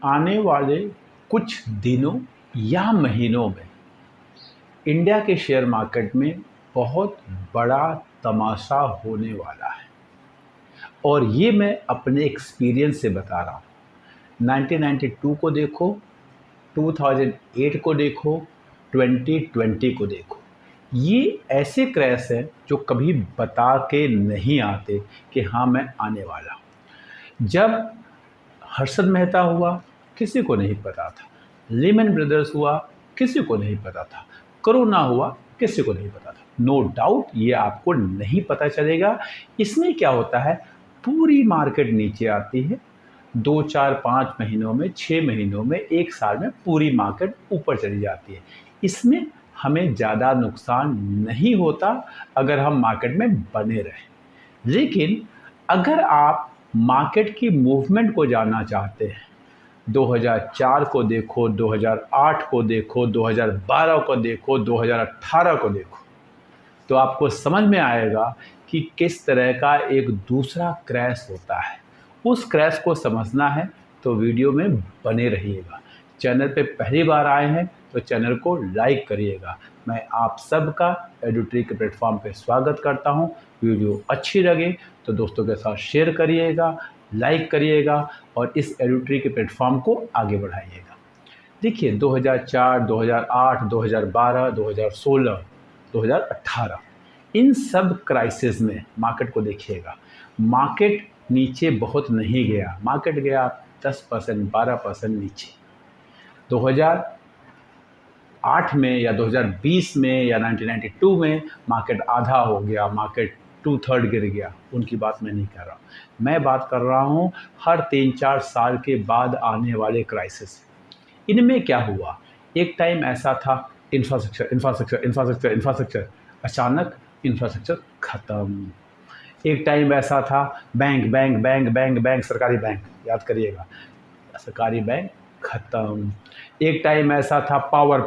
आने वाले कुछ दिनों या महीनों में इंडिया के शेयर मार्केट में बहुत बड़ा तमाशा होने वाला है और ये मैं अपने एक्सपीरियंस से बता रहा हूँ। 1992 को देखो, 2008 को देखो, 2020 को देखो। ये ऐसे क्रैश हैं जो कभी बता के नहीं आते कि हाँ मैं आने वाला हूँ। जब हर्षद मेहता हुआ किसी को नहीं पता था, लेमन ब्रदर्स हुआ किसी को नहीं पता था, कोरोना हुआ किसी को नहीं पता था। नो डाउट ये आपको नहीं पता चलेगा। इसमें क्या होता है, पूरी मार्केट नीचे आती है, 2, 4, 5 महीनों में, 6 महीनों में, 1 साल में पूरी मार्केट ऊपर चली जाती है। इसमें हमें ज़्यादा नुकसान नहीं होता अगर हम मार्केट में बने रहें। लेकिन अगर आप मार्केट की मूवमेंट को जानना चाहते हैं, 2004 को देखो, 2008 को देखो, 2012 को देखो, 2018 को देखो, तो आपको समझ में आएगा कि किस तरह का एक दूसरा क्रैश होता है। उस क्रैश को समझना है तो वीडियो में बने रहिएगा। चैनल पे पहली बार आए हैं तो चैनल को लाइक करिएगा। मैं आप सबका एडुट्रिक के प्लेटफॉर्म पे स्वागत करता हूं। वीडियो अच्छी लगे तो दोस्तों के साथ शेयर करिएगा, लाइक करिएगा और इस एडुट्रिक के प्लेटफॉर्म को आगे बढ़ाइएगा। देखिए 2004, 2008, 2012, 2016, 2018 इन सब क्राइसिस में मार्केट को देखिएगा। मार्केट नीचे बहुत नहीं गया, मार्केट गया 10%, 12% नीचे। 2008 में या 2020 में या 1992 में मार्केट आधा हो गया, मार्केट 2/3 गिर गया। उनकी बात मैं नहीं कर रहा, मैं बात कर रहा हूँ हर 3-4 साल के बाद आने वाले क्राइसिस। इनमें क्या हुआ, एक टाइम ऐसा था इंफ्रास्ट्रक्चर, अचानक इंफ्रास्ट्रक्चर खत्म। एक टाइम ऐसा था बैंक, सरकारी बैंक, याद करिएगा, सरकारी बैंक खत्म। एक टाइम ऐसा था पावर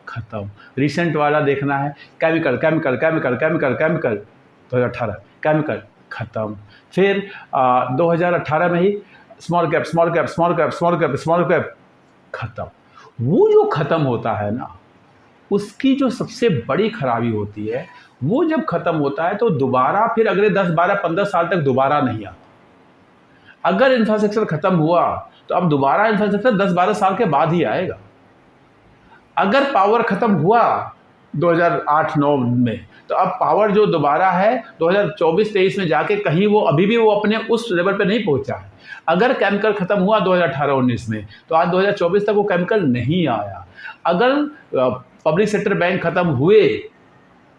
खत्म। रिसेंट वाला देखना है, केमिकल 2018 केमिकल खत्म। फिर 2018 में ही स्मॉल कैप खत्म। वो जो खत्म होता है ना, उसकी जो सबसे बड़ी खराबी होती है, वो जब खत्म होता है तो दोबारा फिर अगले 10, 12, 15 साल तक दोबारा नहीं आता। अगर इंफ्रास्ट्रक्चर खत्म हुआ तो अब दोबारा इंफ्रास्ट्रक्चर 10, 12 साल के बाद ही आएगा। अगर पावर खत्म हुआ 2008-9 में, तो अब पावर जो दोबारा है 2024-23 में जाके कहीं वो अभी भी वो अपने उस लेवल पे नहीं पहुंचा है। अगर केमिकल खत्म हुआ 2018-19 में, तो आज 2024 तक वो केमिकल नहीं आया। अगर पब्लिक सेक्टर बैंक खत्म हुए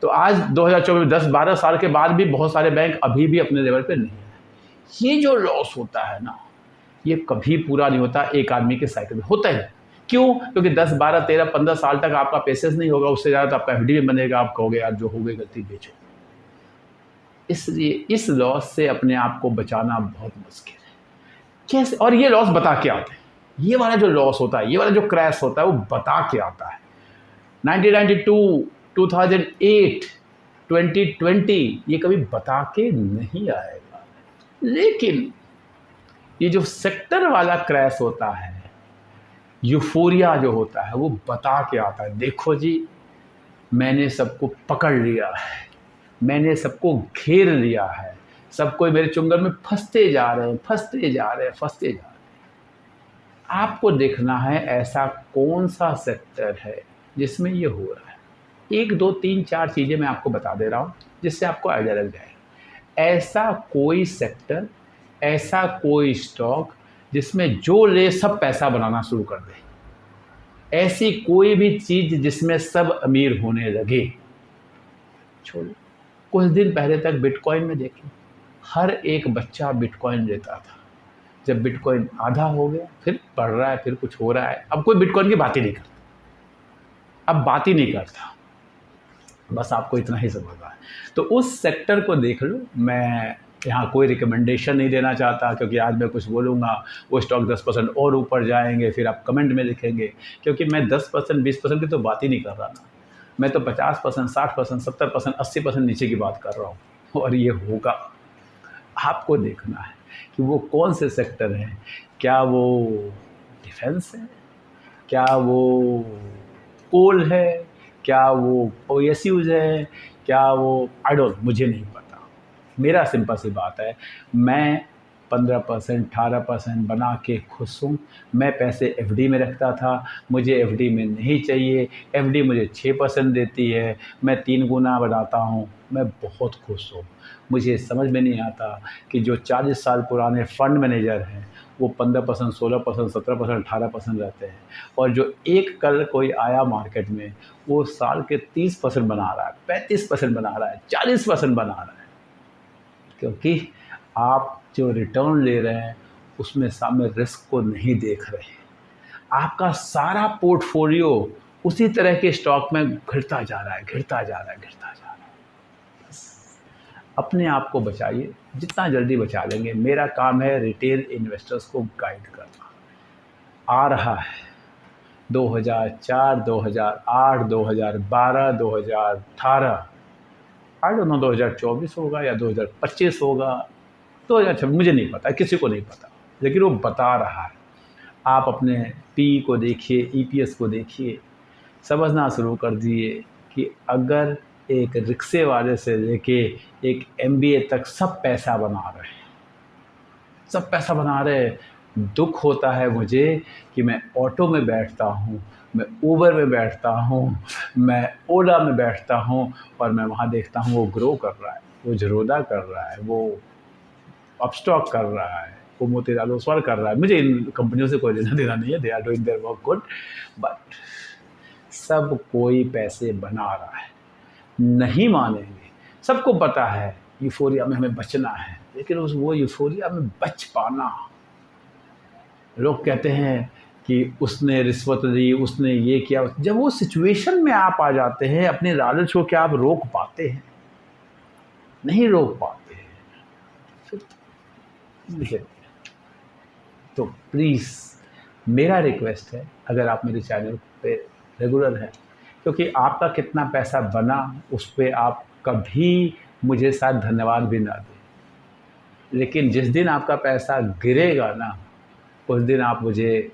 तो आज 2024 10-12 साल के बाद भी बहुत सारे बैंक अभी भी अपने लेवल पे नहीं है। ये जो लॉस होता है ना, ये कभी पूरा नहीं होता, एक आदमी के साइकिल में होता है। क्यों? क्योंकि 10, 12, 13, 15 साल तक आपका पेशेंस नहीं होगा, उससे ज़्यादा तो आपका एफडी में बनेगा। आप कहोगे यार जो हो गई गलती बेचो। इसलिए इस लॉस से अपने आप को बचाना बहुत मुश्किल है। कैसे? और ये लॉस बता के आते हैं। ये वाला जो लॉस होता है, ये वाला जो क्रैश होता है, वो बता के आता है। 1992, 2008, 2020 ये कभी बता के नहीं आएगा। लेकिन ये जो सेक्टर वाला क्रैश होता है, यूफोरिया जो होता है, वो बता के आता है। देखो जी, मैंने सबको पकड़ लिया है, मैंने सबको घेर लिया है, सब कोई मेरे चुंगल में फंसते जा रहे हैं। आपको देखना है ऐसा कौन सा सेक्टर है जिसमें ये हो रहा है। 1, 2, 3, 4 चीज़ें मैं आपको बता दे रहा हूँ जिससे आपको आइडिया लग जाएगा। ऐसा कोई सेक्टर, ऐसा कोई स्टॉक जिसमें जो ले सब पैसा बनाना शुरू कर दे। ऐसी कोई भी चीज़ जिसमें सब अमीर होने लगे, छोड़ो। कुछ दिन पहले तक बिटकॉइन में देख लो, हर एक बच्चा बिटकॉइन लेता था। जब बिटकॉइन आधा हो गया, फिर बढ़ रहा है, फिर कुछ हो रहा है, अब कोई बिटकॉइन की बात ही नहीं करता। बस आपको इतना ही समझना है। तो उस सेक्टर को देख लो। मैं यहाँ कोई रिकमेंडेशन नहीं देना चाहता, क्योंकि आज मैं कुछ बोलूँगा वो स्टॉक 10% और ऊपर जाएंगे, फिर आप कमेंट में लिखेंगे। क्योंकि मैं 10%, 20% की तो बात ही नहीं कर रहा ना, मैं तो 50%, 60%, 70%, 80% नीचे की बात कर रहा हूँ। और ये होगा, आपको देखना है। कि वो कौन से सेक्टर हैं। क्या वो डिफेंस है, क्या वो कोल है, क्या वो ओएसयूज़ है, क्या वो आई डोंट, मुझे नहीं पता। मेरा सिंपल सी बात है, मैं 15% 18% बना के खुश हूँ। मैं पैसे एफडी में रखता था, मुझे एफडी में नहीं चाहिए। एफडी मुझे 6% देती है, मैं 3 गुना बनाता हूँ, मैं बहुत खुश हूँ। मुझे समझ में नहीं आता कि जो 40 साल पुराने फंड मैनेजर हैं वो 15%, 16%, 17%, 18% रहते हैं, और जो एक कल कोई आया मार्केट में वो साल के 30% बना रहा है, 35% बना रहा है, 40% बना रहा है। क्योंकि आप जो रिटर्न ले रहे हैं उसमें सामने रिस्क को नहीं देख रहे हैं। आपका सारा पोर्टफोलियो उसी तरह के स्टॉक में घिरता जा रहा है, घिरता जा रहा है, घिरता जा रहा है। अपने आप को बचाइए, जितना जल्दी बचा लेंगे। मेरा काम है रिटेल इन्वेस्टर्स को गाइड करना। आ रहा है 2004, 2008, 2012, 2018, आई डोंट नो 2024 होगा या 2025 होगा, 2026, मुझे नहीं पता, किसी को नहीं पता, लेकिन वो बता रहा है। आप अपने पी को देखिए, ईपीएस को देखिए, समझना शुरू कर दिए कि अगर एक रिक्शे वाले से लेके एक एमबीए तक सब पैसा बना रहे हैं, सब पैसा बना रहे हैं। दुख होता है मुझे कि मैं ऑटो में बैठता हूँ, मैं ऊबर में बैठता हूँ, मैं ओला में बैठता हूँ, और मैं वहाँ देखता हूँ वो ग्रो कर रहा है, वो ज़ीरोधा कर रहा है, वो अपस्टॉक कर रहा है, वो मोतीलाल ओसवाल कर रहा है। मुझे इन कंपनियों से कोई लेना देना नहीं है, they are doing their work good, but सब कोई पैसे बना रहा है। नहीं मानेंगे, सबको पता है यूफोरिया में हमें बचना है, लेकिन उस वो यूफोरिया में बच पाना, लोग कहते हैं कि उसने रिश्वत दी, उसने ये किया। जब वो सिचुएशन में आप आ जाते हैं, अपने लालच को क्या आप रोक पाते हैं? नहीं रोक पाते हैं। फिर देखिए, तो प्लीज़ मेरा रिक्वेस्ट है, अगर आप मेरे चैनल पे रेगुलर हैं, क्योंकि आपका कितना पैसा बना उस पे आप कभी मुझे शायद धन्यवाद भी ना दें, लेकिन जिस दिन आपका पैसा गिरेगा ना, उस दिन आप मुझे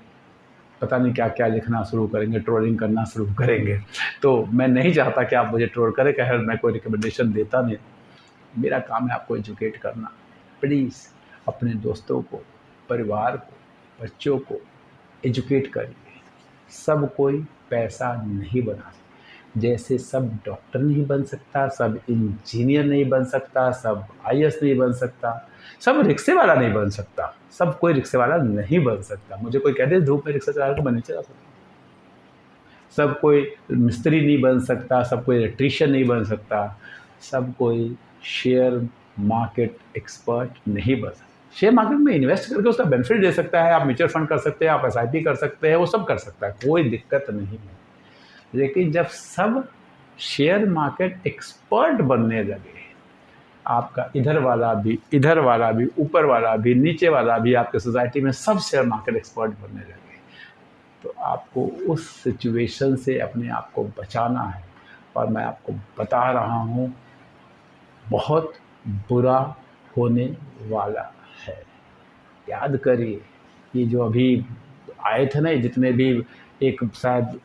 पता नहीं क्या क्या लिखना शुरू करेंगे, ट्रोलिंग करना शुरू करेंगे। तो मैं नहीं चाहता कि आप मुझे ट्रोल करें, खैर मैं कोई रिकमेंडेशन देता नहीं। मेरा काम है आपको एजुकेट करना। प्लीज़ अपने दोस्तों को, परिवार को, बच्चों को एजुकेट करिए। सब कोई पैसा नहीं बना सकता। जैसे सब डॉक्टर नहीं बन सकता, सब इंजीनियर नहीं बन सकता, सब आईएएस नहीं बन सकता, सब रिक्शे वाला नहीं बन सकता, सब कोई रिक्शे वाला नहीं बन सकता। मुझे कोई कह दे धूप में रिक्शा चला, तो मैं नहीं चला सकता। सब कोई मिस्त्री नहीं बन सकता, सब कोई इलेक्ट्रीशियन नहीं बन सकता, सब कोई शेयर मार्केट एक्सपर्ट नहीं बन सकता। शेयर मार्केट में इन्वेस्ट करके उसका बेनिफिट दे सकता है, आप म्यूचुअल फंड कर सकते हैं, आप एसआईपी कर सकते हैं, वो सब कर सकता है, कोई दिक्कत नहीं है। लेकिन जब सब शेयर मार्केट एक्सपर्ट बनने लगे, आपका इधर वाला भी, इधर वाला भी, ऊपर वाला भी, नीचे वाला भी, आपके सोसाइटी में सब शेयर मार्केट एक्सपर्ट बनने लगे, तो आपको उस सिचुएशन से अपने आप को बचाना है। और मैं आपको बता रहा हूँ, बहुत बुरा होने वाला है। याद करिए, ये जो अभी आए थे ना, जितने भी, एक शायद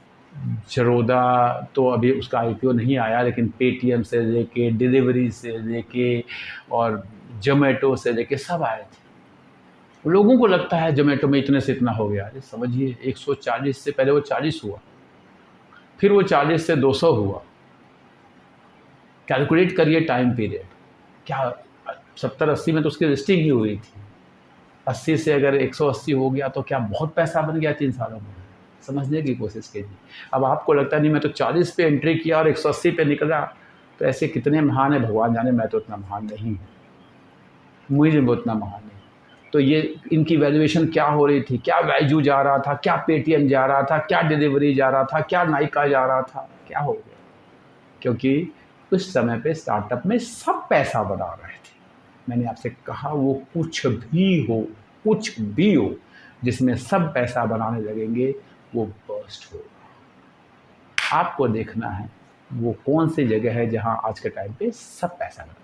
ज़ीरोधा तो अभी उसका आईपीओ नहीं आया, लेकिन पेटीएम से लेके, डिलीवरी से लेके और जोमेटो से लेके सब आए थे। लोगों को लगता है जोमेटो में इतने से इतना हो गया। अरे समझिए, 140 से पहले वो 40 हुआ, फिर वो 40 से 200 हुआ। कैलकुलेट करिए टाइम पीरियड क्या, 70-80 में तो उसकी लिस्टिंग ही हुई थी। 80 से अगर 180 हो गया तो क्या बहुत पैसा बन गया 3 सालों में? समझने की कोशिश कीजिए। अब आपको लगता है नहीं, मैं तो 40 पे एंट्री किया और 180 पे निकला, तो ऐसे कितने महान है भगवान जाने, मैं तो इतना महान नहीं हूँ, मुझे वो उतना महान नहीं। तो ये इनकी वैल्यूएशन क्या हो रही थी, क्या वैल्यू जा रहा था, क्या पेटीएम जा रहा था, क्या डिलीवरी जा रहा था, क्या नाइका जा रहा था, क्या हो गया? क्योंकि उस समय पे स्टार्टअप में सब पैसा बना रहे थे। मैंने आपसे कहा, वो कुछ भी हो जिसमें सब पैसा बनाने लगेंगे, वो बर्स्ट होगा। आपको देखना है वो कौन सी जगह है जहां आज के टाइम पे सब पैसा बना।